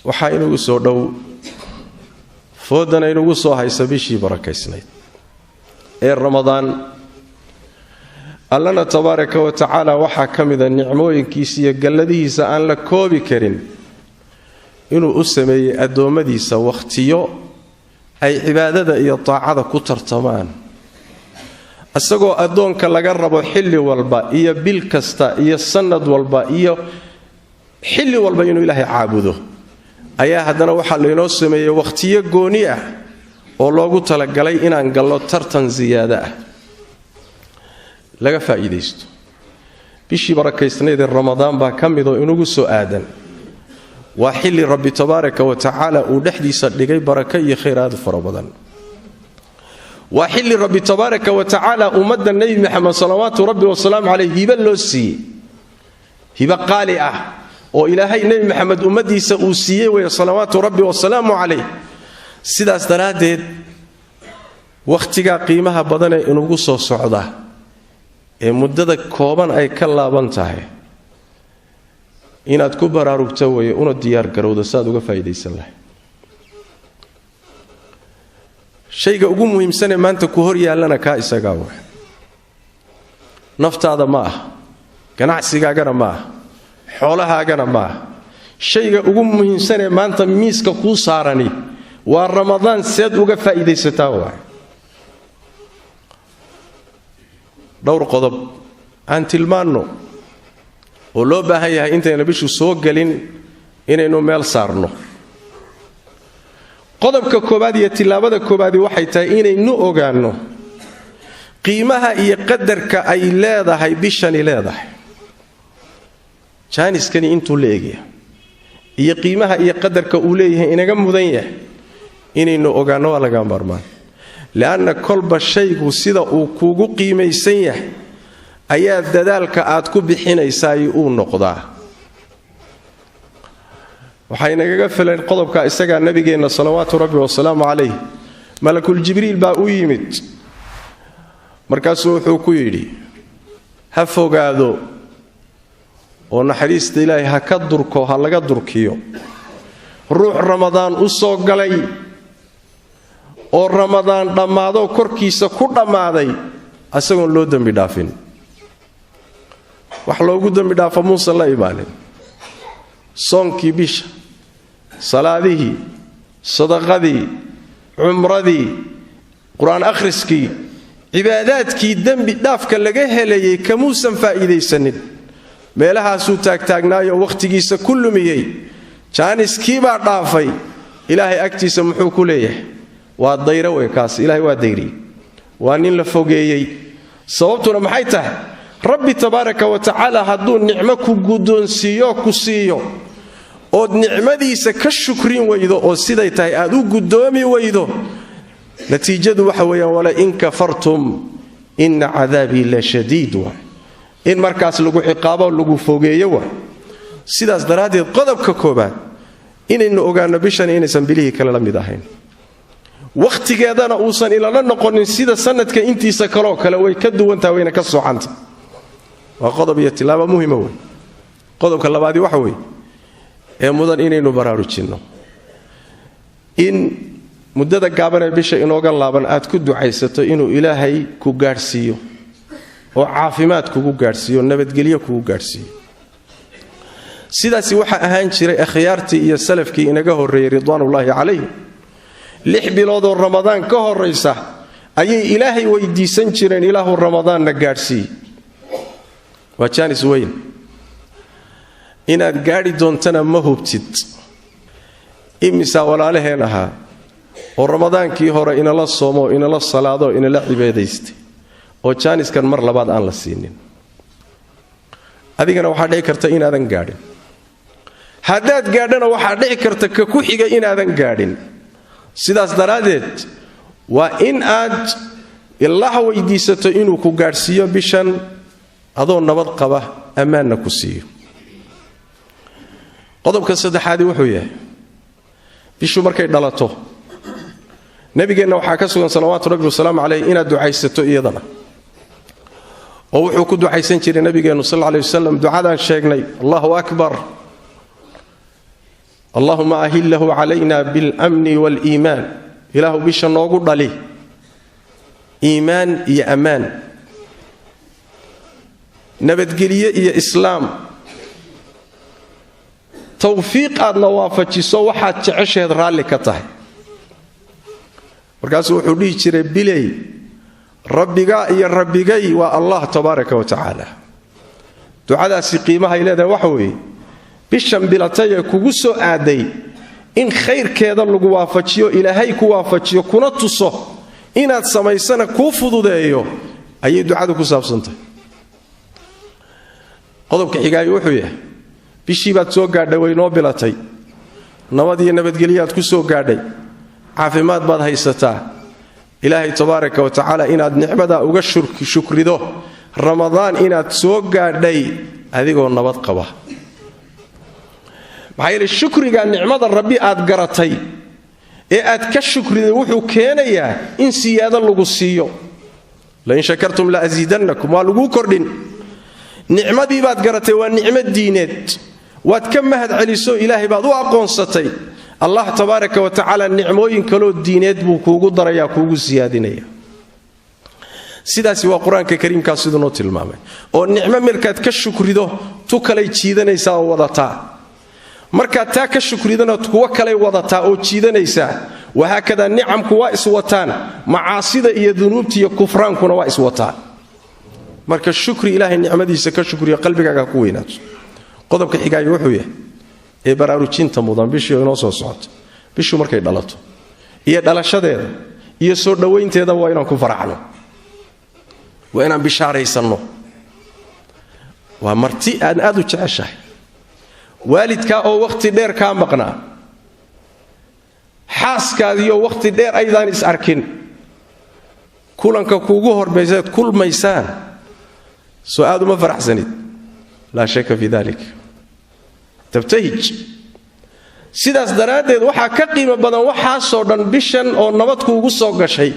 waxa inuu soo dhow foodana inuu soo hayso bishii barakaysnayd ee Ramadaan allana tabaaraka wa tacaala waxa kamida nicmooyinkiisa iyo galladiisa aan la koobi karin inuu u sameeyay adoomadiisa waqtiyo ay cibaadada iyo taacada ku tartamaan asagoo adoonka laga rabo xilli walba iyo bil kasta iyo sanad walba iyo xilli walba inuu Ilaahay caabudo ayaa haddana waxa la inoo sameeyay waqtiyo gooni ah oo loogu talagalay inaan gallo tartan ziyaada ah laga faa'iideysto bishii barakaysnayd ee Ramadaan baa kamid oo inugu soo aadan waa xilli rabbi tabaaraka wa tacaala uu dhaxdiisa dhigay baraka iyo khayraad fara badan waa xilli rabbi tabaaraka wa tacaala ummadda nabi Muhammad sallallahu rabbi wa salaam alayhi hiba loo siiyay hiba qaali ah oo ilaahay nabi Muhammad ummadiisa uu siiyay way sallallahu rabbi wa salaam alayhi sidaas daraadeed waqtiga qiimaha badan ee inugu soo socda ee muddada kooban ay ka laaban tahay inaad ku baraarugto way una diyaar garowdo saad uga faa'iideysan lahay shayga ugu muhiimsan ee maanta ku hor yaalana ka isaga wax naftaada ma ah ganacsigaagana ma ah xoolahaagana ma ah shayga ugu muhiimsan ee maanta miiska ku saarani waa Ramadaan seed uga faa'iideysataa wax dhowr qodob aan tilmaano oo loo baahan yahay intayna bishu soo galin inaynu meel saarno qodobka koobaad iyo tilaabada koobaad waxay tahay inaynu ogaano qiimaha iyo qadarka ay leedahay bishani leedahay jaaniskani intuu leeyahay iyo qiimaha iyo qadarka uu leeyahay inaga mudan yahay inaynu ogaano waa laga marmaan laana kolba shaygu sida uu kuugu qiimaysan yahay ayaa dadaalka aad ku bixinaysaa uu noqdaa waxay naga filan qodobka isaga nabigeena salawaatu rabbi wa salaamu alayhi malakul jibriil baa u yimid markaasuu wuxuu ku yidhi ha fogaado oo naxariista Ilaahay ha ka durko ha laga durkiyo ruux Ramadaan u soo galay oo Ramadaan dhamaado korkiisa ku dhamaaday asagoon loo dambi dhaafin wax loogu dambi dhaafo Muuse la iibaanin soonkii bisha salaadihii sadaqadii umradii quraan akhriskii cibaadaadkii dambi dhaafka laga helayay kamuusan faa'iideysanin meelahaas uu taagtaagnaayo waqtigiisa ku lumiyay jaaniskii baa dhaafay Ilaahay agtiisa muxuu ku leeyahay waa dayro way kaas Ilaahay waa dayri waa nin la fogeeyay sababtuna maxay tahay rabbi tabaaraka wa tacaala hadduu nicmo ku gudoonsiyo ku siiyo oo nicmadiisa ka shukrin waydo oo siday tahay aad u gudoomi waydo natiijadu waxa weeyaan wala in kafartum in adaabi la shadiid wa in markaas lagu ciqaabo lagu fogeeyo wa sidaas daraadeed qodobka koobaad inaynu ogaano bishan inaysan bilihii kala la mid ahayn waqtigeedana uusan ila la noqonin sida sanadka intiisa kale way ka duwantahay wayna ka soocanta waa qodob iyo tilaabo muhiim ah qodobka labaad waxa weey ee mudan inaynu baraarujino in muddada gaaban ee bisha inooga laaban aad ku ducaysato inuu Ilaahay ku gaarsiiyo oo caafimaad kugu gaarsiiyo nabadgelyo kugu gaarsiiyo sidaas waxa ahaan jiray akhyaartii iyo salafkii inaga horeeyay ridwaanullaahi calayhi 6 bilood oo Ramadaan ka horeysa ayay Ilaahay weydiisan jireen Ilaahu Ramadaan na gaarsiiyo waa jaanis weyn inaad gaari doontana ma hubtid imisa walaalaheen ahaa oo Ramadaankii hore inala soomo inala salaado inala cibaadaystay oo jaaniskan mar labaad aan la siinin adigana waxa dhici karta inaadan gaadhin haddaad gaadhana waxa dhici karta ka ku xiga inaadan gaadhin sidaas daraadeed waa in aad ilaaha weydiisato inuu ku gaarsiiyo bishan adoo nabad qaba amaana ku siiyo qodobka saddexaad wuxuu yahay bishu markay dhalato nabigeena waxa ka sugan salawaatu rabbi wasalaam alayhi ina ducaysato iyadana oo wuxuu ku ducaysan jiray nabigeena sallallahu alayhi wasallam ducadan sheegnay Allahu akbar allahuma ahillahu calayna biاlamni waaliimaan ilaahu bisha noogu dhali iimaan iyo ammaan nabadgelye iyo islaam tawfiiq aadna waafajiso waxaad jecesheed raalli ka tahay markaasuu wuxuu dhihi jiray bilay rabbigaa iyo rabbigay waa allah tabaaraka wa tacaala ducadaasi qiimahay leedahay waxa weeye bishan bilatay ee kugu soo aaday in khayrkeeda lagu waafajiyo ilaahay ku waafajiyo kuna tuso inaad samaysana kuu fududeeyo ayay ducadu ku saabsantahay qodobka xigaayo wuxuu yahay bishii baad soo gaadhay way noo bilatay nabad iyo nabadgelyaad ku soo gaadhay caafimaad baad haysataa ilaahay tabaaraka wa tacaala inaad nicmada uga shukrido ramadaan inaad soo gaadhay adigoo nabad qaba maxaa yeelay shukriga nicmada rabbi aad garatay ee aad ka shukriday wuxuu keenayaa in siyaado lagu siiyo lain shakartum la asiidannakum waa lagu kordhin nicmadii baad garatay waa nicmo diineed waad ka mahad celiso ilaahay baad u aqoonsatay allah tabaaraka wa tacaala nicmooyin kaloo diineed buu kuugu darayaa kuugu siyaadinaya sidaasi waa qur-aanka kariimkaa siduu noo tilmaamay oo nicmo markaad ka shukrido tu kalay jiidanaysaa oo wadataa markaad taa ka shukridana kuwa kalay wadataa oo jiidanaysaa wahaakada nicamku waa iswataan macaasida iyo dunuubta iyo kufraankuna waa iswataan marka shukri ilaahay nicmadiisa ka shukriyo qalbigaaga ku weynaato qodobka xigaayo wuxuu yahay ee baraarujinta mudan bishii inoo soo socoto bishu markay dhalato iyo dhalashadeeda iyo soo dhowaynteeda waa inaan ku faraxno waa inaan bishaaraysanno waa marti aan aad u jeceshahay waalidkaa oo wakhti dheer kaa maqnaa xaaskaadiioo wakhti dheer aydaan is arkin kulanka kuugu hormaysaad kulmaysaan soo aad uma faraxsanid laa shaka fi dalik tabtahij sidaas daraaddeed waxaa ka qiimo badan waxaasoo dhan bishan oo nabad kuugu soo gashay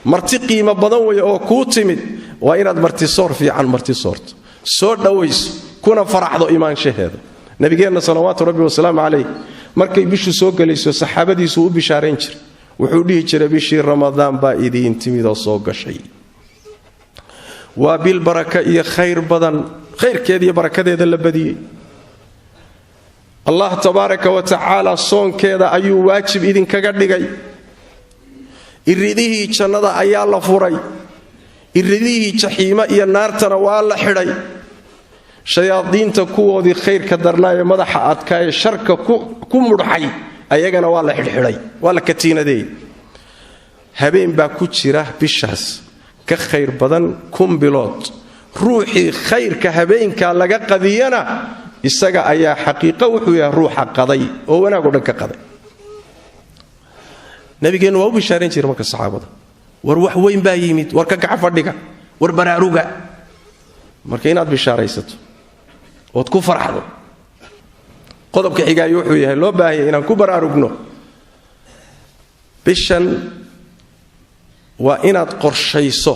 marti qiimo badan weeye oo kuu timid waa inaad martisoor fiican martisoorto soo dhowayso kuna faraxdo imaanshaheeda nabigeenna salawaatu rabbi wasalaamu calayh markay bishu soo gelayso saxaabadiisu u bishaarayn jiray wuxuu dhihi jiray bishii ramadaan baa idiin timidoo soo gashay waa bil baraka iyo khayr badan khayrkeeda iyo barakadeeda la badiyey allah tabaaraka wa tacaala soonkeeda ayuu waajib idinkaga dhigay iridihii jannada ayaa la furay iridihii jaxiimo iyo naartana waa la xidhay shayaadiinta kuwoodii khayrka darnaa ee madaxa adkaa ee sharka ku mudxay ayagana waa la xidhxidhay waa la katiinadeey habeen baa ku jira bishaas ka khayr badan 1,000 bilood ruuxii khayrka habeenkaa laga qadiyana isaga ayaa xaqiiqo wuxuu yahay ruuxa qaday oo wanaag oo dhan ka qaday nabigeennu waa u bishaarayn jiray marka saxaabada war wax weyn baa yimid war ka gacan fadhiga war baraaruga marka inaad bishaaraysato ood ku farxdo qodobka xigaayo wuxuu yahay loo baahaya inaan ku baraarugno bishan waa inaad qorshayso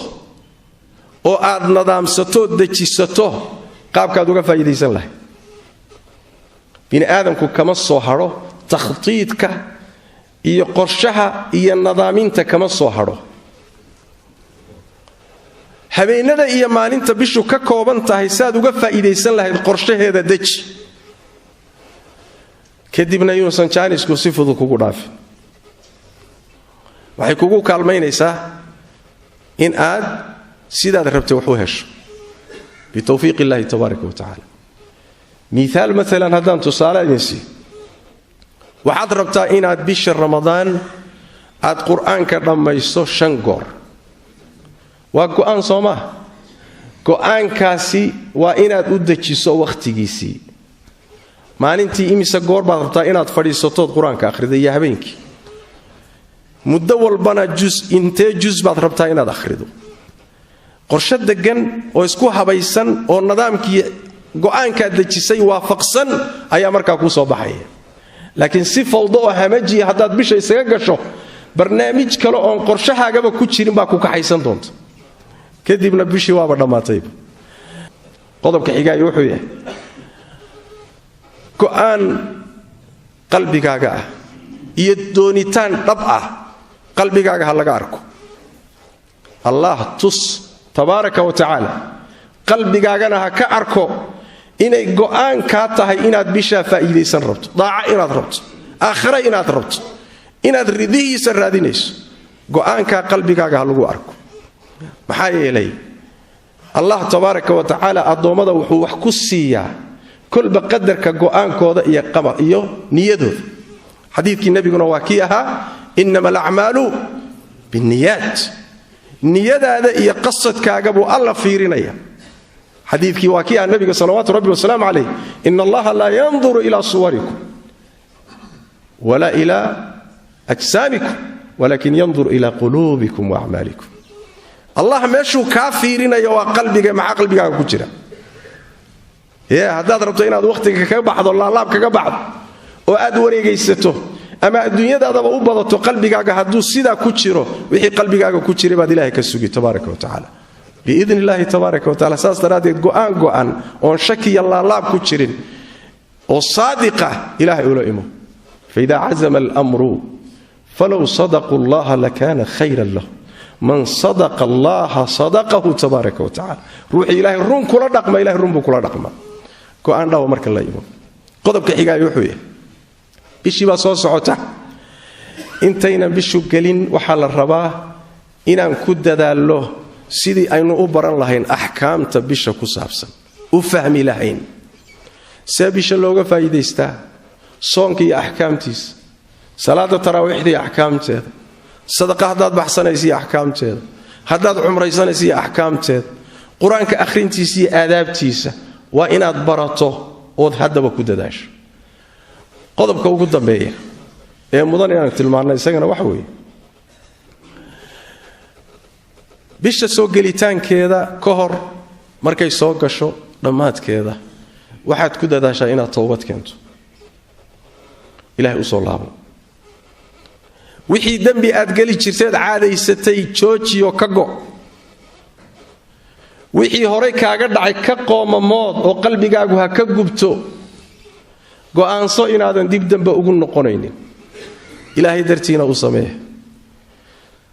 oo aad nadaamsato dejisato qaabkaad uga faa'iidaysan lahay bini aadamku kama soo hadho takhtiidka iyo qorshaha iyo nadaaminta kama soo hadho habeenada iyo maalinta bishu ka kooban tahay saad uga faa'iidaysan lahayd qorshaheeda deji kadibna yuusan jaanisku si fudud kugu dhaafin waxay kugu kaalmaynaysaa in aad sidaad rabtay wax u hesho bitawfiiq illaahi tabaaraka wa tacaala miaal maalan haddaan tusaale idin siiyo waxaad rabtaa inaad bisha ramadaan aad qur'aanka dhammayso 5 goor waa go'aan soo maaha go'aankaasi waa inaad u dejiso wakhtigiisii maalintii imise goor baad rabtaa inaad fadhiisatood qur-aanka akhrido iyo habeenkii muddo walbana intee juz baad rabtaa inaad akhrido qorshe degan oo isku habaysan oo nidaamkii go'aankaad dejisay waafaqsan ayaa markaa kuu soo baxaya laakiin si fawdo oo hamajiya haddaad bisha isaga gasho barnaamij kale oon qorshahaagaba ku jirin baa ku kaxaysan doonta kadibna bishii waaba dhammaatayba qodobka xigaayo wuxuu yahay go'aan qalbigaaga ah iyo doonitaan dhab ah qalbigaaga ha laga arko allah tus tabaaraka wa tacaala qalbigaagana ha ka arko inay go'aan ka tahay inaad bisha faa'iideysan rabto daaca inaad rabto aakhira inaad rabto inaad ridihiisa raadinayso go'aanka qalbigaaga ha lagu arko maxaa yeelay allah tabaaraka wa tacaala adoomada wuxuu wax ku siiyaa kulba qadarka go'aankooda iyo qaba iyo niyadooda xadiidkii nabiguna waa kii ahaa innamal a'maalu binniyat niyadaada iyo qasadkaaga buu alla fiirinaya xadiidkii waa kii nabiga salawaatu rabbi wasalaamu calayh inna allaha la yanzuru ila suwarikum wala ila ajsamikum walakin yanzur ila qulubikum wa a'malikum allah meeshuu kaa fiirinayo waa qalbiga maxaa qalbigaaga ku jira haddaad rabto inaad waqtiga kaga baxdo laalaab kaga baxdo oo aad wareegaysato ama adduunyadaadaba u badato qalbigaaga hadduu sidaa ku jiro wixii qalbigaaga ku jiray baad ilaahay ka sugi tabaaraka wa tacaala biidni illaahi tabaaraka wa tacaala saas daraaddeed go'aan oon shaki iyo laalaab ku jirin oo saadiqa ilaahay ula imo faidaa cazama almru falow sadaquu allaha lakaana khayran lahu man sadaqa allaha sadaqahu tabaaraka wa tacaala ruuxii ilaahay run kula dhaqma ilahay run buu kula dhaqma go'aan dhawa marka la imo qodobka xigaay wuxuu yahay bishii baa soo socota intaynan bishu gelin waxaa la rabaa inaan ku dadaallo sidii aynu u baran lahayn axkaamta bisha ku saabsan u fahmi lahayn see bisha looga faa'iidaystaa soonka iyo axkaamtiisa salaada taraawiixda iyo axkaamteeda sadaqa haddaad baxsanaysa iyo axkaamteeda haddaad cumraysanaysa iyo axkaamteeda qur-aanka akhrintiisa iyo aadaabtiisa waa inaad barato ood haddaba ku dadaasho qodobka ugu dambeeya ee mudan inaan tilmaanno isagana waxa weeye bisha soo gelitaankeeda ka hor markay soo gasho dhammaadkeeda waxaad ku dadaashaa inaad toobad keento ilaahay u soo laabo wixii dembi aad geli jirteed caadaysatay joojiyo ka go wixii horay kaaga dhacay ka qoomamood oo qalbigaagu ha ka gubto go'aanso inaadan dib dambe ugu noqonaynin ilaahay dartiina u sameeye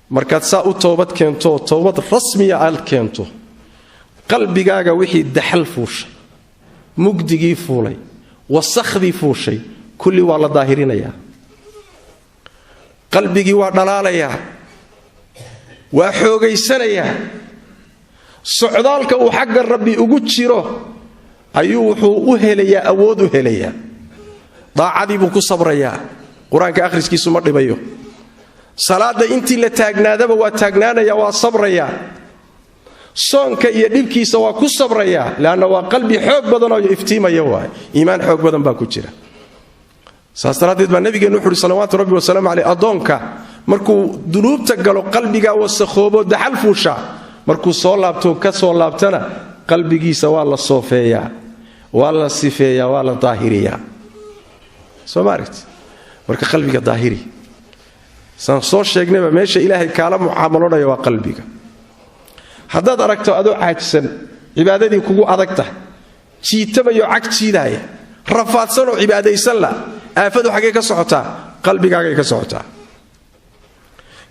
markaad saa u toobad keento toobad rasmiya aad keento qalbigaaga wixii daxal fuushay mugdigii fuulay wasakhdii fuushay kulli waa la daahirinayaa qalbigii waa dhalaalayaa waa xoogaysanayaa socdaalka uu xagga rabbi ugu jiro ayuu wuxuu u helayaa awood u helayaa daacadii buu ku sabrayaa qur-aanka akhriskiisu ma dhibayo salaada intii la taagnaadaba waa taagnaanaya waa sabrayaa soonka iyo dhibkiisa waa ku sabrayaa laanna waa qalbi xoog badan oo iftiimaya waay iimaan xoog badan baa ku jira saas daraaddeed baa nabigeenu wuxu uhi salawaatu rabbi wasalaamu caleyh addoonka markuu dunuubta galo qalbigaa wasakhoobo daxal fuusha markuu soo laabto ka soo laabtana qalbigiisa waa la soofeeyaa waa la sifeeyaa waa la daahiriyaa soo ma aragti marka qalbiga daahiri saan soo sheegnayba meesha ilaahay kaala mucaamalonaya waa qalbiga haddaad aragto adoo caajisan cibaadadii kugu adag tahay jiitamayo cag jiidaaya rafaadsanoo cibaadaysan la aafadu xaggee ka socotaa qalbigaagay ka socotaa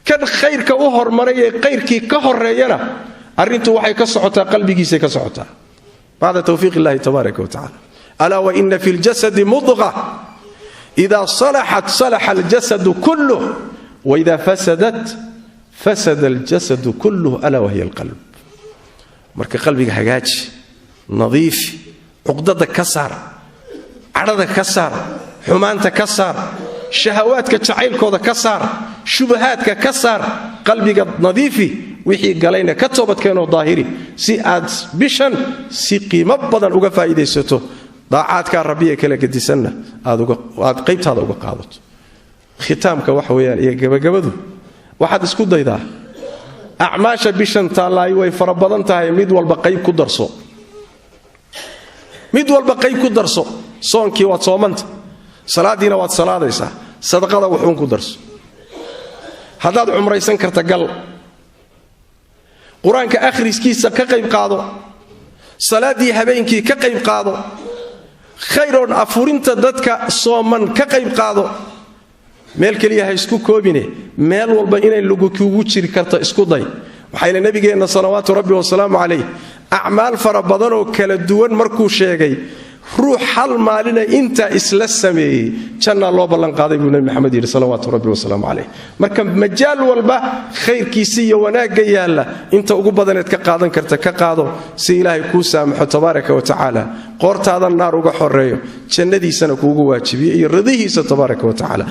kan khayrka u hormaray ee khayrkii ka horeeyana arrintu waxay ka socotaa qalbigiisay ka socotaa bacda tawfiiq illahi tabaaraka wa tacaala alaa wa ina fi ljasadi mudqa ida salaxat salaxa aljasadu kulluh waida fasadat fasada aljasadu kulluh alaa wahiya alqalb marka qalbiga hagaaji nadiifi cuqdada ka saar cadhada ka saar xumaanta ka saar shahawaadka jacaylkooda ka saar shubahaadka ka saar qalbiga nadiifi wixii galayna ka toobadkeenoo daahiri si aad bishan si qiimo badan uga faa'iidaysato daacaadkaa rabbiye kala gedisanna aad qaybtaada uga qaadato khitaamka waxa weeyaan iyo gabagabadu waxaad isku daydaa acmaasha bishan taallaayi way fara badan tahay mid walba qayb ku darso mid walba qayb ku darso soonkii waad soomanta salaadiina waad salaadaysaa sadaqada wuxuun ku darso haddaad cumraysan karta gal qur-aanka akhriskiisa ka qayb qaado salaaddii habeenkii ka qayb qaado khayroon afurinta dadka sooman ka qayb qaado meel kaliya ha isku koobine meel walba inay lagu kugu jiri karto isku day waxa ila nabigeenna salawaatu rabbi wa salaamu alayhi a'maal fara badan oo kala duwan markuu sheegay ruux hal maalina inta isla sameeyay janna loo ballan qaaday buu nabi maxamed yiri salawaatu rabbi wa salaamu alayhi marka majaal walba khayrkiisa iyo wanaaga yaala inta ugu badaneed ka qaadan karta ka qaado si ilaahay ku saamaxo tabaaraka wa taala qortaada naar uga xoreeyo jannadiisana kuugu waajibiyo iyo radihiisa tabaaraka wa taala